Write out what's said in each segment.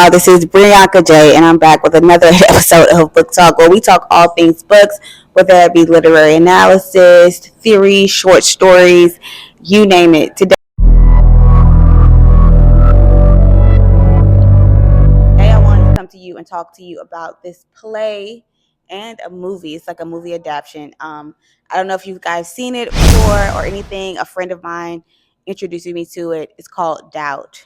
This is Brianka J, and I'm back with another episode of Book Talk, where we talk all things books, whether it be literary analysis, theory, short stories, you name it. Today, I wanted to come to you and talk to you about this play and a movie. It's like a movie adaptation. I don't know if you guys seen it before or anything. A friend of mine introduced me to it. It's called Doubt.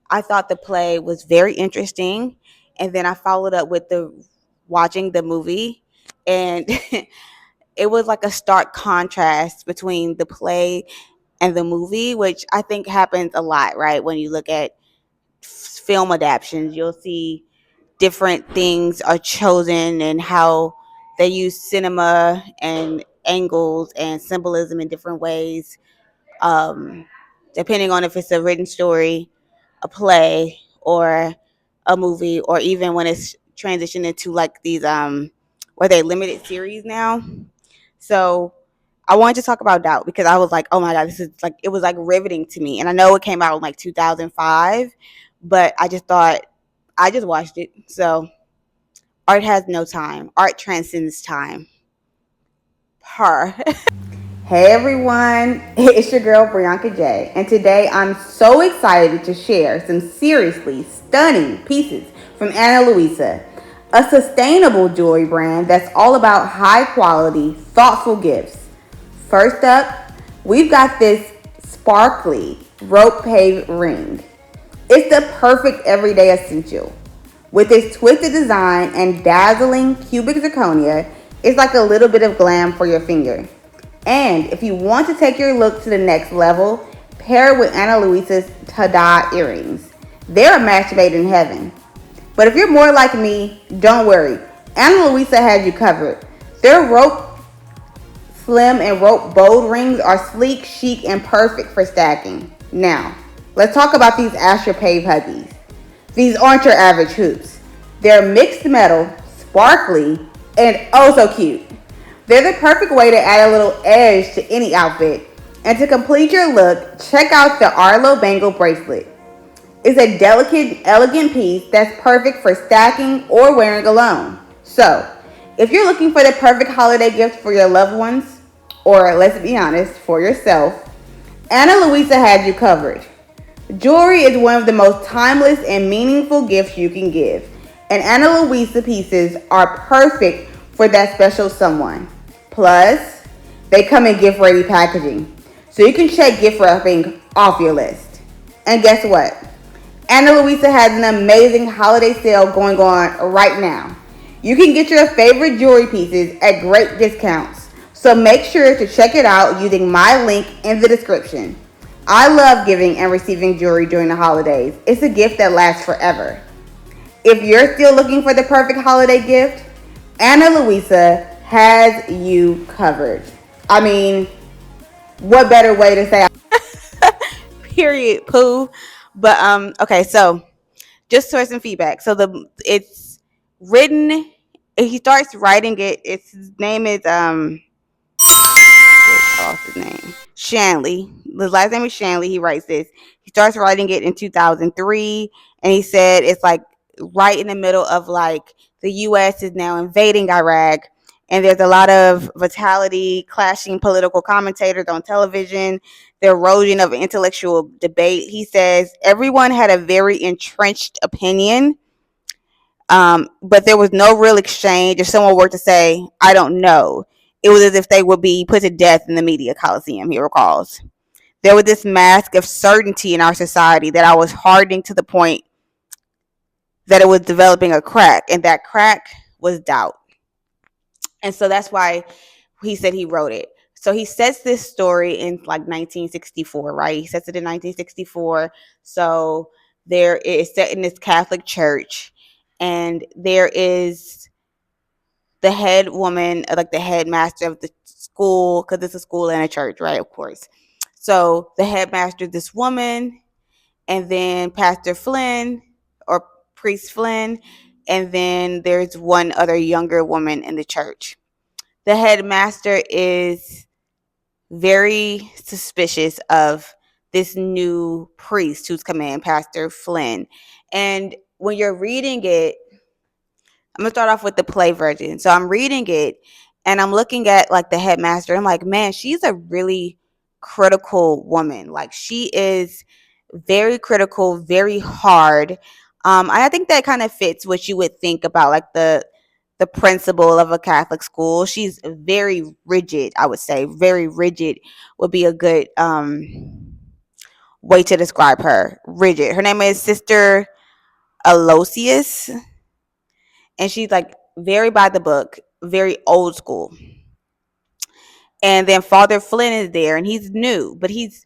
I thought the play was very interesting, and then I followed up with the watching the movie, and it was like a stark contrast between the play and the movie, which I think happens a lot, right? When you look at film adaptations, you'll see different things are chosen and how they use cinema and angles and symbolism in different ways, um, depending on if it's a written story, a play, or a movie, or even when it's transitioned into like these where they limited series now. So I wanted to talk about Doubt because I was like, oh my god, this is like, it was like riveting to me. And I know it came out in like 2005, but I just watched it. So art has no time. Art transcends time. Her. Hey everyone, it's your girl Brianka J, and today I'm so excited to share some seriously stunning pieces from Ana Luisa, a sustainable jewelry brand that's all about high quality, thoughtful gifts. First up, we've got this sparkly rope pave ring. It's the perfect everyday essential. With its twisted design and dazzling cubic zirconia, it's like a little bit of glam for your finger. And if you want to take your look to the next level, pair it with Ana Luisa's Tada earrings. They're a match made in heaven. But if you're more like me, don't worry. Ana Luisa has you covered. Their rope slim and rope bold rings are sleek, chic, and perfect for stacking. Now, let's talk about these Asher Pave huggies. These aren't your average hoops. They're mixed metal, sparkly, and oh so cute. They're the perfect way to add a little edge to any outfit. And to complete your look, check out the Arlo Bangle Bracelet. It's a delicate, elegant piece that's perfect for stacking or wearing alone. So, if you're looking for the perfect holiday gift for your loved ones, or let's be honest, for yourself, Ana Luisa has you covered. Jewelry is one of the most timeless and meaningful gifts you can give, and Ana Luisa pieces are perfect for that special someone. Plus, they come in gift-ready packaging, so you can check gift wrapping off your list. And guess what? Ana Luisa has an amazing holiday sale going on right now. You can get your favorite jewelry pieces at great discounts, so make sure to check it out using my link in the description. I love giving and receiving jewelry during the holidays. It's a gift that lasts forever. If you're still looking for the perfect holiday gift, Ana Luisa has you covered. I mean, what better way to say period, poo. But okay, so just for some feedback. So it's written, he starts writing it, its his name is off his name. Shanley. His last name is Shanley. He writes this. He starts writing it in 2003, and he said it's like right in the middle of like the U.S. is now invading Iraq, and there's a lot of vitality, clashing political commentators on television, the erosion of intellectual debate. He says everyone had a very entrenched opinion, but there was no real exchange. If someone were to say, I don't know, it was as if they would be put to death in the media coliseum, he recalls. There was this mask of certainty in our society that I was hardening to the point that it was developing a crack, and that crack was doubt. And so that's why he said he wrote it. So he sets this story in like 1964, right? He sets it in 1964. So there is set in this Catholic church, and there is the head woman, like the headmaster of the school, because it's a school and a church, right? Of course. So the headmaster is this woman, and then Pastor Flynn or Priest Flynn, and then there's one other younger woman in the church. The headmaster is very suspicious of this new priest who's come in, Pastor Flynn. And when you're reading it, I'm gonna start off with the play version. So I'm reading it and I'm looking at like the headmaster. I'm like, man, she's a really critical woman. Like she is very critical, very hard. And I think that kind of fits what you would think about like the principal of a Catholic school. She's very rigid, I would say. Very rigid would be a good way to describe her. Rigid. Her name is Sister Aloysius, and she's like very by the book, very old school. And then Father Flynn is there, and he's new, but he's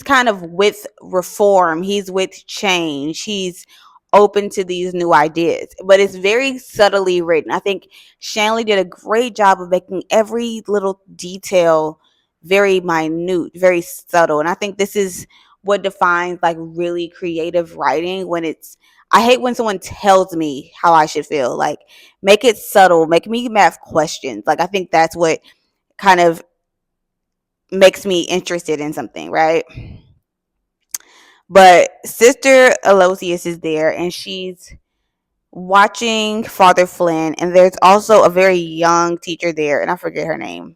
kind of with reform. He's with change. He's open to these new ideas, but it's very subtly written. I think Shanley did a great job of making every little detail very minute, very subtle. And I think this is what defines like really creative writing when it's I hate when someone tells me how I should feel. Like make it subtle, make me have questions. Like I think that's what kind of makes me interested in something, right? But Sister Aloysius is there and she's watching Father Flynn, and there's also a very young teacher there, and I forget her name.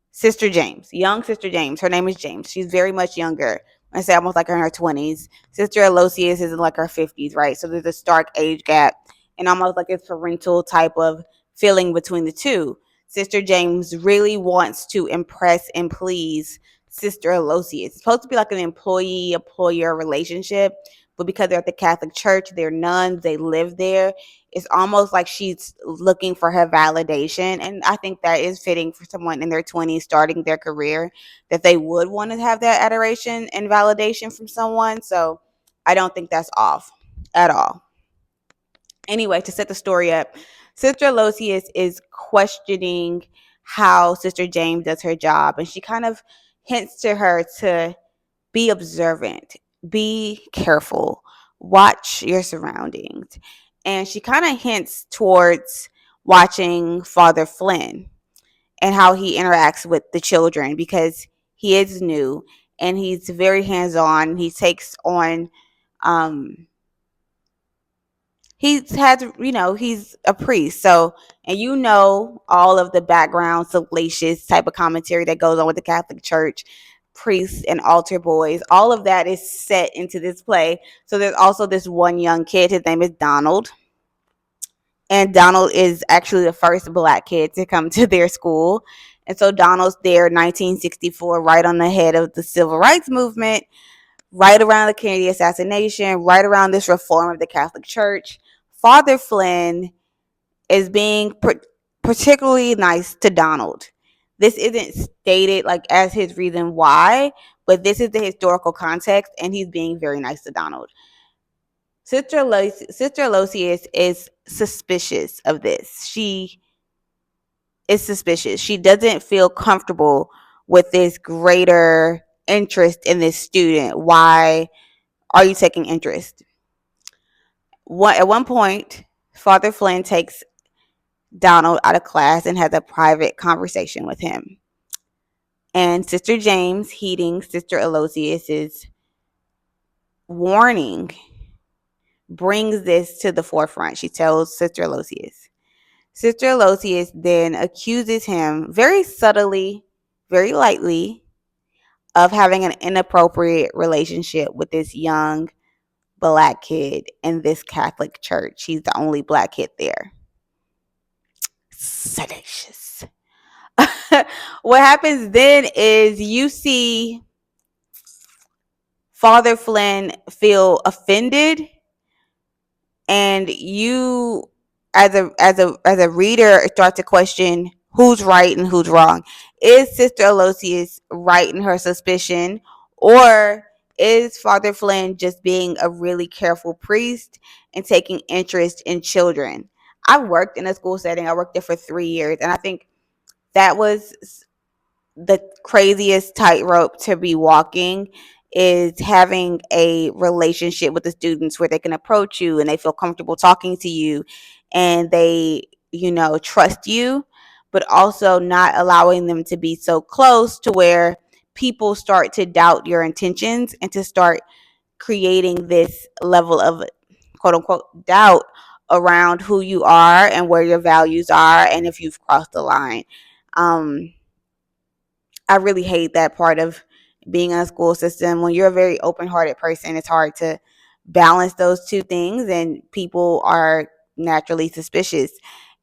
Sister James, young Sister James. Her name is James. She's very much younger. I say almost like in her 20s. Sister Aloysius is in like her 50s, right? So there's a stark age gap and almost like a parental type of feeling between the two. Sister James really wants to impress and please Sister Aloysius. It's supposed to be like an employee-employer relationship, but because they're at the Catholic Church, they're nuns, they live there. It's almost like she's looking for her validation. And I think that is fitting for someone in their 20s starting their career, that they would want to have that adoration and validation from someone. So I don't think that's off at all. Anyway, to set the story up, Sister Aloysius is questioning how Sister James does her job. And she kind of hints to her to be observant, be careful, watch your surroundings. And she kind of hints towards watching Father Flynn and how he interacts with the children because he is new and he's very hands on. He takes on, he's had, he's a priest. So, and all of the background, salacious type of commentary that goes on with the Catholic Church, priests and altar boys, all of that is set into this play. So there's also this one young kid, his name is Donald. And Donald is actually the first black kid to come to their school. And so Donald's there 1964, right on the head of the civil rights movement, right around the Kennedy assassination, right around this reform of the Catholic Church. Father Flynn is being particularly nice to Donald. This isn't stated like as his reason why, but this is the historical context, and he's being very nice to Donald. Sister Aloysius is suspicious of this. She is suspicious. She doesn't feel comfortable with this greater interest in this student. Why are you taking interest? At one point, Father Flynn takes Donald out of class and has a private conversation with him. And Sister James, heeding Sister Aloysius's warning, brings this to the forefront. She tells Sister Aloysius. Sister Aloysius then accuses him very subtly, very lightly, of having an inappropriate relationship with this young black kid in this Catholic church. He's the only black kid there. Salacious. What happens then is you see Father Flynn feel offended, and you as a reader start to question who's right and who's wrong. Is Sister Aloysius right in her suspicion, or is Father Flynn just being a really careful priest and taking interest in children? I worked in a school setting. I worked there for 3 years, and I think that was the craziest tightrope to be walking, is having a relationship with the students where they can approach you and they feel comfortable talking to you and they, trust you, but also not allowing them to be so close to where people start to doubt your intentions and to start creating this level of quote unquote doubt around who you are and where your values are and if you've crossed the line. Um, I really hate that part of being in a school system. When you're a very open hearted person, it's hard to balance those two things, and people are naturally suspicious.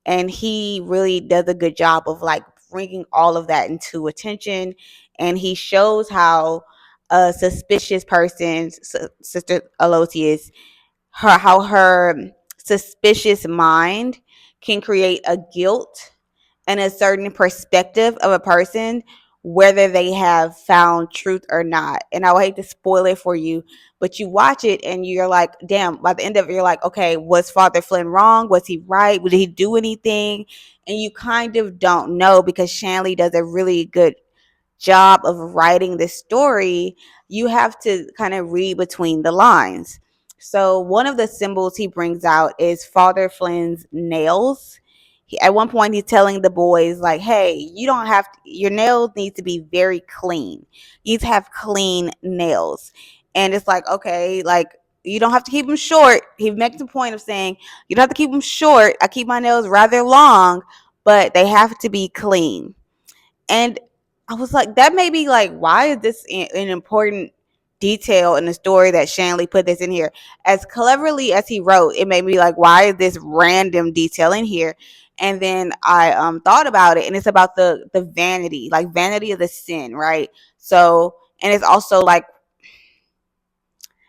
And he really does a good job of like bringing all of that into attention. And he shows how a suspicious person, Sister Aloysius, how her suspicious mind can create a guilt and a certain perspective of a person, whether they have found truth or not. And I would hate to spoil it for you, but you watch it and you're like, damn, by the end of it, you're like, okay, was Father Flynn wrong? Was he right? Did he do anything? And you kind of don't know, because Shanley does a really good job of writing this story. You have to kind of read between the lines. So one of the symbols he brings out is Father Flynn's nails. At one point, he's telling the boys, like, hey, you don't have to, your nails need to be very clean. You need to have clean nails. And it's like, okay, like, you don't have to keep them short. He makes a point of saying, you don't have to keep them short. I keep my nails rather long, but they have to be clean. And I was like, that made me like, why is this an important detail in the story that Shanley put this in here? As cleverly as he wrote, it made me like, why is this random detail in here? And then I thought about it, and it's about the vanity, like vanity of the sin, right? So, and it's also like,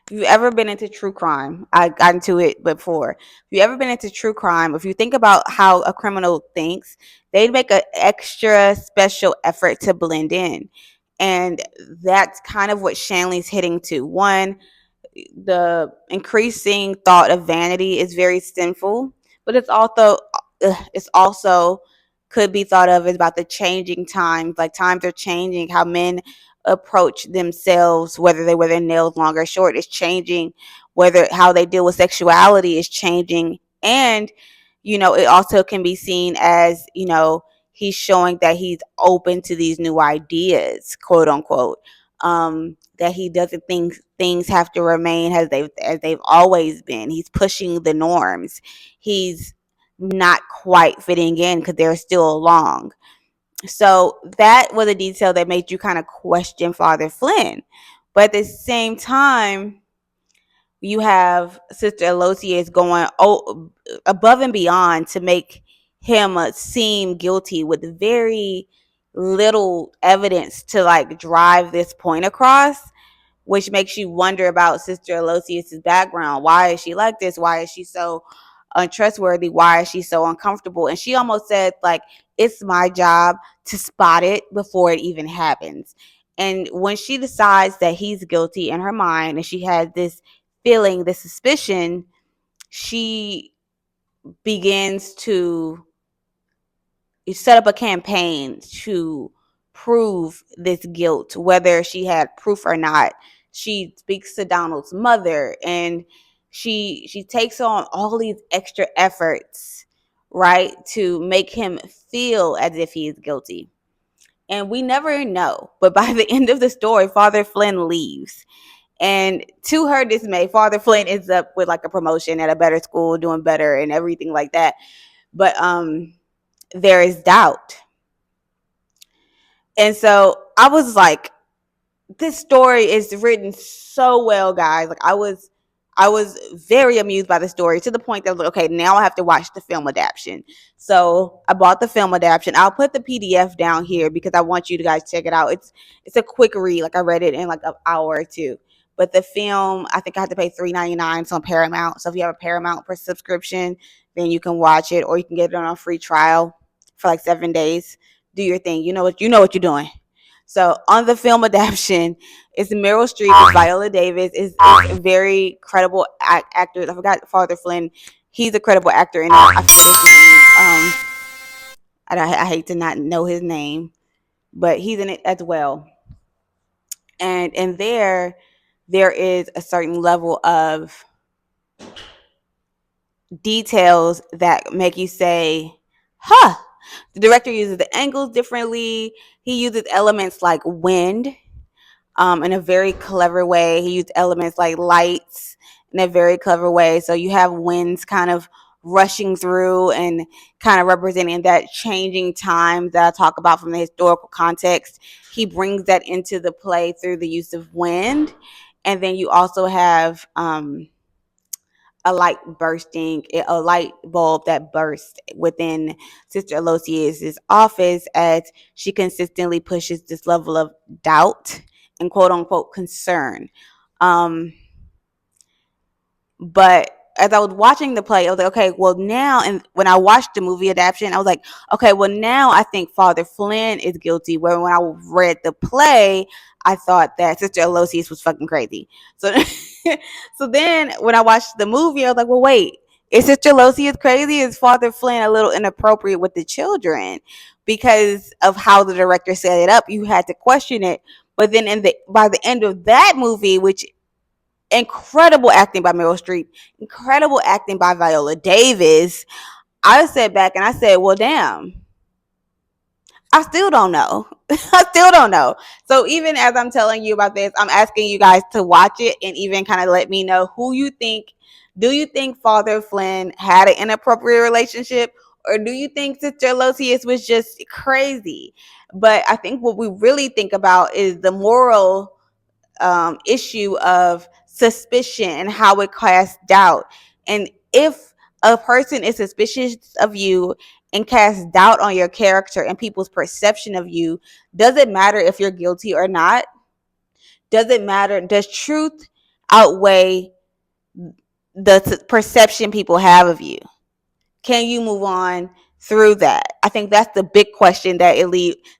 if you've ever been into true crime, I got into it before. If you ever been into true crime, if you think about how a criminal thinks, they make an extra special effort to blend in. And that's kind of what Shanley's hitting to. One, the increasing thought of vanity is very sinful, but it's also could be thought of as about the changing times. Like, times are changing, how men approach themselves, whether they wear their nails long or short, is changing, whether how they deal with sexuality is changing. And it also can be seen as, he's showing that he's open to these new ideas, quote unquote. That he doesn't think things have to remain as they've always been. He's pushing the norms. He's not quite fitting in because they're still long. So that was a detail that made you kind of question Father Flynn. But at the same time, you have Sister Aloysius going above and beyond to make him seem guilty with very little evidence to like drive this point across, which makes you wonder about Sister Aloysius' background. Why is she like this? Why is she so untrustworthy? Why is she so uncomfortable? And she almost said, like, it's my job to spot it before it even happens. And when she decides that he's guilty in her mind, and she has this feeling, this suspicion, she begins to set up a campaign to prove this guilt, whether she had proof or not. She speaks to Donald's mother, and she takes on all these extra efforts, right, to make him feel as if he is guilty. And we never know, but by the end of the story, Father Flynn leaves. And to her dismay, Father Flynn ends up with like a promotion at a better school, doing better and everything like that. But there is doubt. And so I was like, this story is written so well, guys. Like, I was very amused by the story, to the point that I was like, okay, now I have to watch the film adaptation. So I bought the film adaptation. I'll put the PDF down here because I want you to guys check it out. It's a quick read. Like, I read it in like an hour or two. But the film, I think I had to pay $3.99. It's on Paramount. So if you have a Paramount for subscription, then you can watch it, or you can get it on a free trial for like 7 days. Do your thing. You know what you're doing. So on the film adaptation, it's Meryl Streep, it's Viola Davis, is a very credible actor. I forgot Father Flynn. He's a credible actor, and I forget his name. I hate to not know his name, but he's in it as well. And there is a certain level of details that make you say, huh. The director uses the angles differently. He uses elements like wind in a very clever way. He used elements like lights in a very clever way. So you have winds kind of rushing through and kind of representing that changing time that I talk about from the historical context. He brings that into the play through the use of wind. And then you also have a light bursting, a light bulb that bursts within Sister Aloysius's office as she consistently pushes this level of doubt and quote unquote concern. Um, but as I was watching the play, I was like, okay, well now, and when I watched the movie adaptation, I was like, okay, well now I think Father Flynn is guilty. Where when I read the play, I thought that Sister Aloysius was fucking crazy. So, so then when I watched the movie, I was like, well, wait, is Sister Aloysius crazy? Is Father Flynn a little inappropriate with the children? Because of how the director set it up, you had to question it. But then by the end of that movie, which incredible acting by Meryl Streep, incredible acting by Viola Davis, I sat back and I said, well, damn, I still don't know. I still don't know. So even as I'm telling you about this, I'm asking you guys to watch it and even kind of let me know who you think. Do you think Father Flynn had an inappropriate relationship? Or do you think Sister Aloysius was just crazy? But I think what we really think about is the moral issue of suspicion and how it casts doubt. And if a person is suspicious of you and casts doubt on your character and people's perception of you, does it matter if you're guilty or not? Does it matter? Does truth outweigh the perception people have of you? Can you move on through that? I think that's the big question that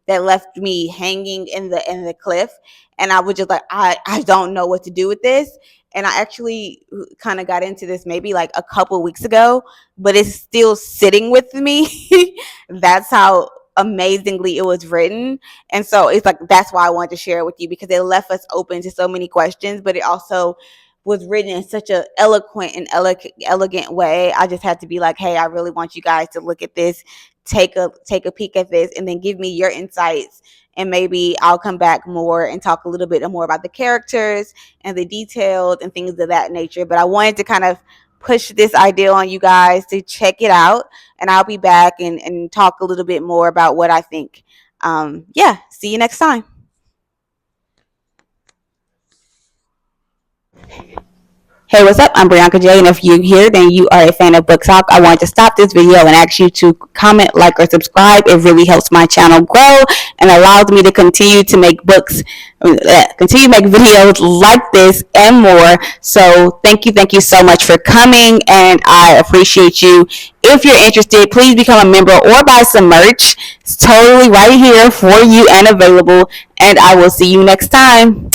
that left me hanging in the cliff, and I was just like, I don't know what to do with this. And I actually kind of got into this maybe like a couple weeks ago, but it's still sitting with me. That's how amazingly it was written. And so it's like that's why I wanted to share it with you, because it left us open to so many questions, but it also was written in such a eloquent and elegant way. I just had to be like, hey, I really want you guys to look at this, take a peek at this, and then give me your insights. And maybe I'll come back more and talk a little bit more about the characters and the details and things of that nature. But I wanted to kind of push this idea on you guys to check it out. And I'll be back and talk a little bit more about what I think. Yeah, see you next time. Hey, what's up? I'm Brianka J, and if you're here, then you are a fan of Book Talk. I wanted to stop this video and ask you to comment, like, or subscribe. It really helps my channel grow and allows me to continue to make continue to make videos like this and more. So thank you so much for coming, and I appreciate you. If you're interested, please become a member or buy some merch. It's totally right here for you and available, and I will see you next time.